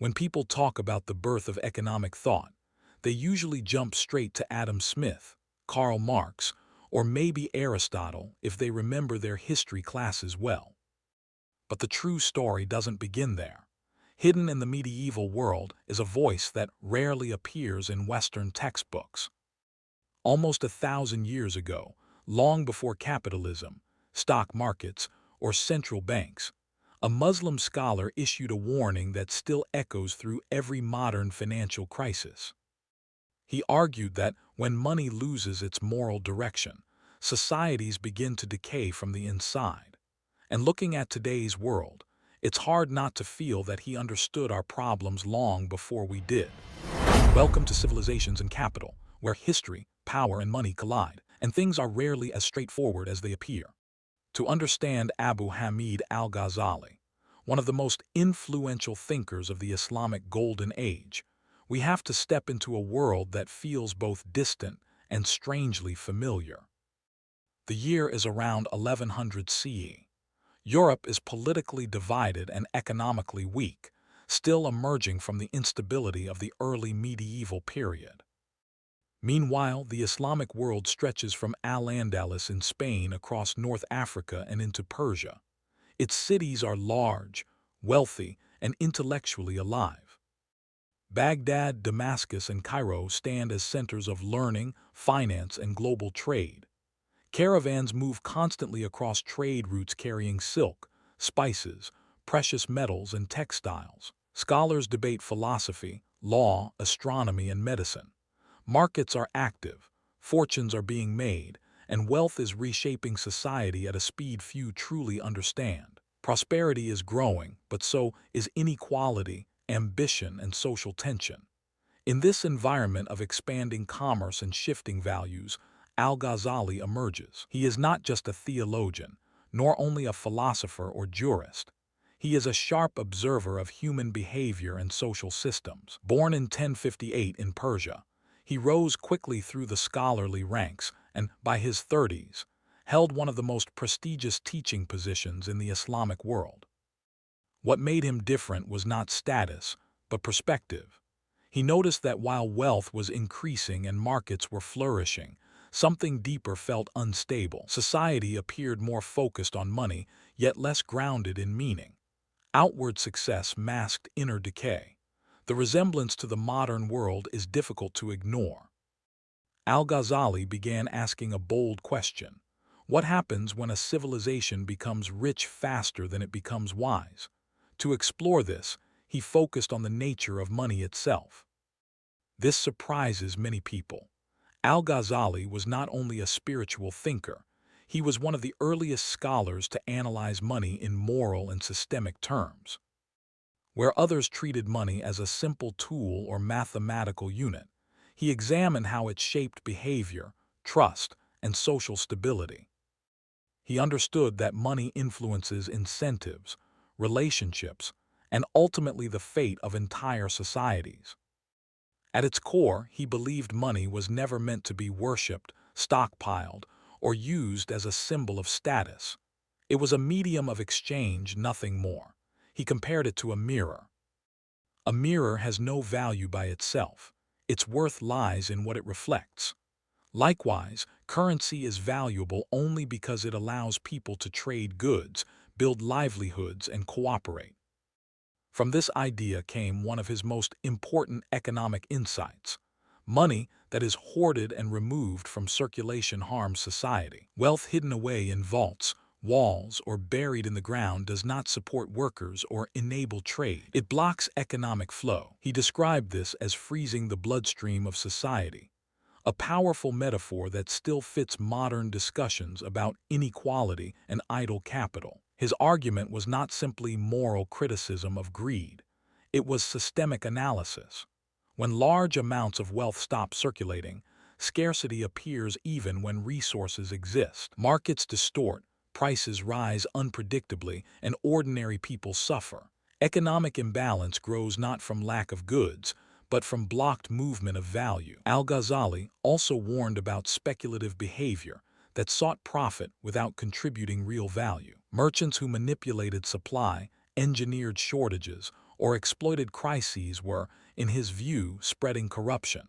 When people talk about the birth of economic thought, they usually jump straight to Adam Smith, Karl Marx, or maybe Aristotle if they remember their history classes well. But the true story doesn't begin there. Hidden in the medieval world is a voice that rarely appears in Western textbooks. Almost 1,000 years ago, long before capitalism, stock markets, or central banks, a Muslim scholar issued a warning that still echoes through every modern financial crisis. He argued that when money loses its moral direction, societies begin to decay from the inside. And looking at today's world, it's hard not to feel that he understood our problems long before we did. Welcome to Civilizations and Capital, where history, power, and money collide, and things are rarely as straightforward as they appear. To understand Abu Hamid al-Ghazali, one of the most influential thinkers of the Islamic Golden Age, we have to step into a world that feels both distant and strangely familiar. The year is around 1100 CE. Europe is politically divided and economically weak, still emerging from the instability of the early medieval period. Meanwhile, the Islamic world stretches from Al-Andalus in Spain across North Africa and into Persia. Its cities are large, wealthy, and intellectually alive. Baghdad, Damascus, and Cairo stand as centers of learning, finance, and global trade. Caravans move constantly across trade routes carrying silk, spices, precious metals, and textiles. Scholars debate philosophy, law, astronomy, and medicine. Markets are active, fortunes are being made, and wealth is reshaping society at a speed few truly understand. Prosperity is growing, but so is inequality, ambition, and social tension. In this environment of expanding commerce and shifting values, al-Ghazali emerges. He is not just a theologian, nor only a philosopher or jurist. He is a sharp observer of human behavior and social systems. Born in 1058 in Persia, he rose quickly through the scholarly ranks and, by his 30s, held one of the most prestigious teaching positions in the Islamic world. What made him different was not status, but perspective. He noticed that while wealth was increasing and markets were flourishing, something deeper felt unstable. Society appeared more focused on money, yet less grounded in meaning. Outward success masked inner decay. The resemblance to the modern world is difficult to ignore. Al-Ghazali began asking a bold question. What happens when a civilization becomes rich faster than it becomes wise? To explore this, he focused on the nature of money itself. This surprises many people. Al-Ghazali was not only a spiritual thinker, he was one of the earliest scholars to analyze money in moral and systemic terms. Where others treated money as a simple tool or mathematical unit, he examined how it shaped behavior, trust, and social stability. He understood that money influences incentives, relationships, and ultimately the fate of entire societies. At its core, he believed money was never meant to be worshipped, stockpiled, or used as a symbol of status. It was a medium of exchange, nothing more. He compared it to a mirror. A mirror has no value by itself. Its worth lies in what it reflects. Likewise, currency is valuable only because it allows people to trade goods, build livelihoods, and cooperate. From this idea came one of his most important economic insights. Money that is hoarded and removed from circulation harms society. Wealth hidden away in vaults, walls, or buried in the ground does not support workers or enable trade. It blocks economic flow. He described this as freezing the bloodstream of society, a powerful metaphor that still fits modern discussions about inequality and idle capital. His argument was not simply moral criticism of greed. It was systemic analysis. When large amounts of wealth stop circulating, scarcity appears even when resources exist. Markets distort, prices rise unpredictably, and ordinary people suffer. Economic imbalance grows not from lack of goods, but from blocked movement of value. Al-Ghazali also warned about speculative behavior that sought profit without contributing real value. Merchants who manipulated supply, engineered shortages, or exploited crises were, in his view, spreading corruption.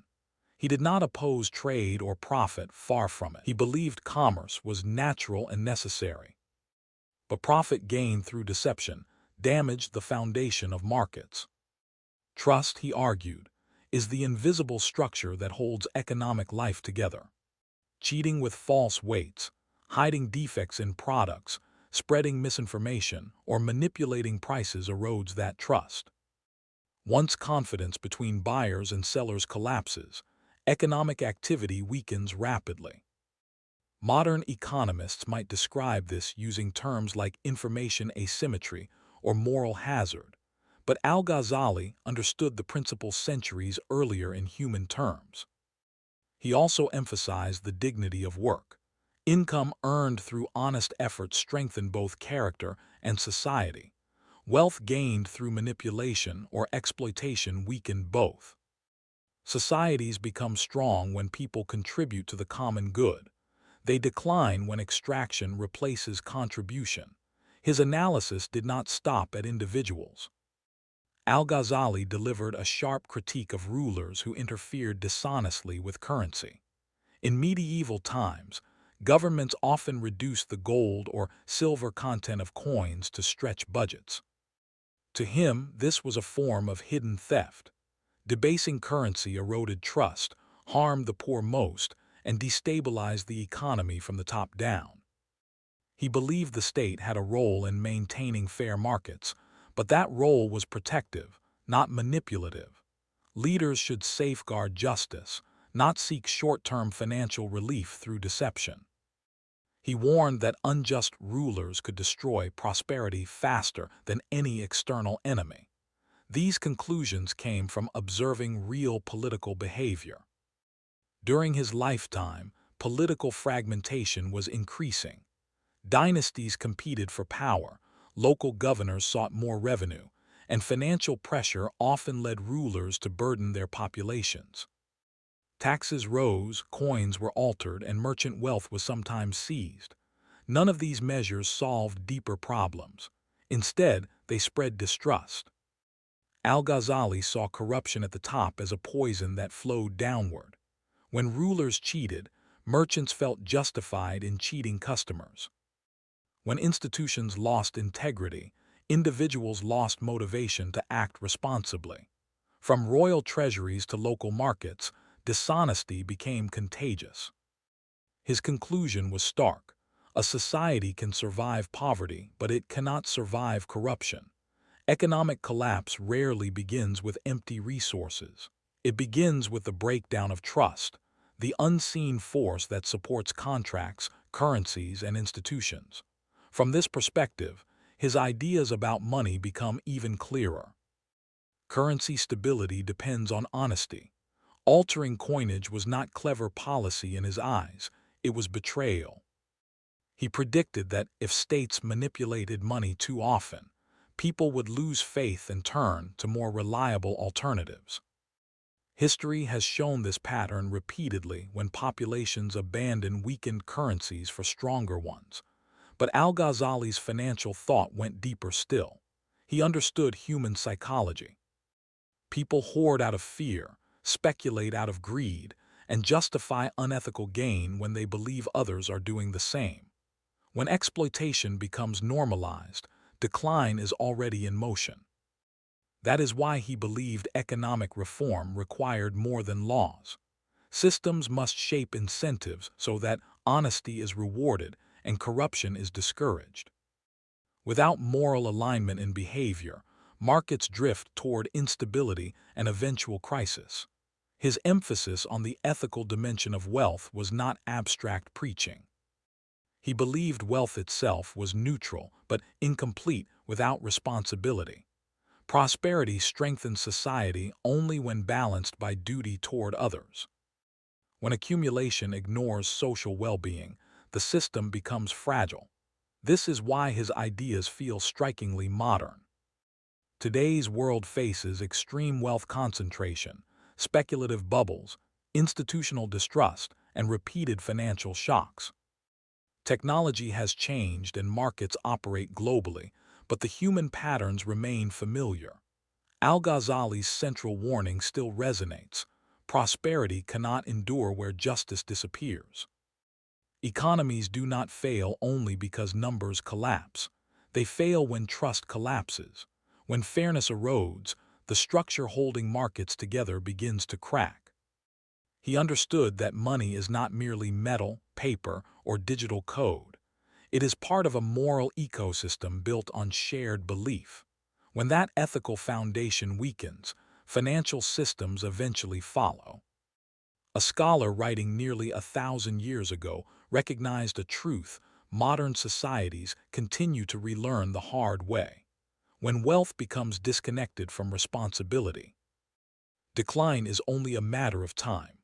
He did not oppose trade or profit, far from it. He believed commerce was natural and necessary. But profit gained through deception damaged the foundation of markets. Trust, he argued, is the invisible structure that holds economic life together. Cheating with false weights, hiding defects in products, spreading misinformation, or manipulating prices erodes that trust. Once confidence between buyers and sellers collapses, economic activity weakens rapidly. Modern economists might describe this using terms like information asymmetry or moral hazard, but al-Ghazali understood the principle centuries earlier in human terms. He also emphasized the dignity of work. Income earned through honest effort strengthened both character and society. Wealth gained through manipulation or exploitation weakened both. Societies become strong when people contribute to the common good. They decline when extraction replaces contribution. His analysis did not stop at individuals. Al-Ghazali delivered a sharp critique of rulers who interfered dishonestly with currency. In medieval times, governments often reduced the gold or silver content of coins to stretch budgets. To him, this was a form of hidden theft. Debasing currency eroded trust, harmed the poor most, and destabilized the economy from the top down. He believed the state had a role in maintaining fair markets, but that role was protective, not manipulative. Leaders should safeguard justice, not seek short-term financial relief through deception. He warned that unjust rulers could destroy prosperity faster than any external enemy. These conclusions came from observing real political behavior. During his lifetime, political fragmentation was increasing. Dynasties competed for power, local governors sought more revenue, and financial pressure often led rulers to burden their populations. Taxes rose, coins were altered, and merchant wealth was sometimes seized. None of these measures solved deeper problems. Instead, they spread distrust. Al-Ghazali saw corruption at the top as a poison that flowed downward. When rulers cheated, merchants felt justified in cheating customers. When institutions lost integrity, individuals lost motivation to act responsibly. From royal treasuries to local markets, dishonesty became contagious. His conclusion was stark. A society can survive poverty, but it cannot survive corruption. Economic collapse rarely begins with empty resources. It begins with the breakdown of trust, the unseen force that supports contracts, currencies, and institutions. From this perspective, his ideas about money become even clearer. Currency stability depends on honesty. Altering coinage was not clever policy in his eyes, it was betrayal. He predicted that if states manipulated money too often, people would lose faith and turn to more reliable alternatives. History has shown this pattern repeatedly when populations abandon weakened currencies for stronger ones. But al-Ghazali's financial thought went deeper still. He understood human psychology. People hoard out of fear, speculate out of greed, and justify unethical gain when they believe others are doing the same. When exploitation becomes normalized, decline is already in motion. That is why he believed economic reform required more than laws. Systems must shape incentives so that honesty is rewarded and corruption is discouraged. Without moral alignment in behavior, markets drift toward instability and eventual crisis. His emphasis on the ethical dimension of wealth was not abstract preaching. He believed wealth itself was neutral but incomplete without responsibility. Prosperity strengthens society only when balanced by duty toward others. When accumulation ignores social well-being, the system becomes fragile. This is why his ideas feel strikingly modern. Today's world faces extreme wealth concentration, speculative bubbles, institutional distrust, and repeated financial shocks. Technology has changed and markets operate globally, but the human patterns remain familiar. Al-Ghazali's central warning still resonates. Prosperity cannot endure where justice disappears. Economies do not fail only because numbers collapse. They fail when trust collapses. When fairness erodes, the structure holding markets together begins to crack. He understood that money is not merely metal, paper, or digital code. It is part of a moral ecosystem built on shared belief. When that ethical foundation weakens, financial systems eventually follow. A scholar writing nearly 1,000 years ago recognized a truth: modern societies continue to relearn the hard way. When wealth becomes disconnected from responsibility, decline is only a matter of time.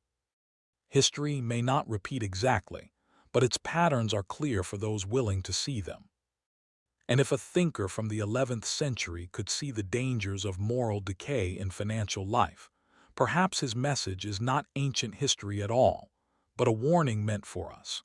History may not repeat exactly, but its patterns are clear for those willing to see them. And if a thinker from the 11th century could see the dangers of moral decay in financial life, perhaps his message is not ancient history at all, but a warning meant for us.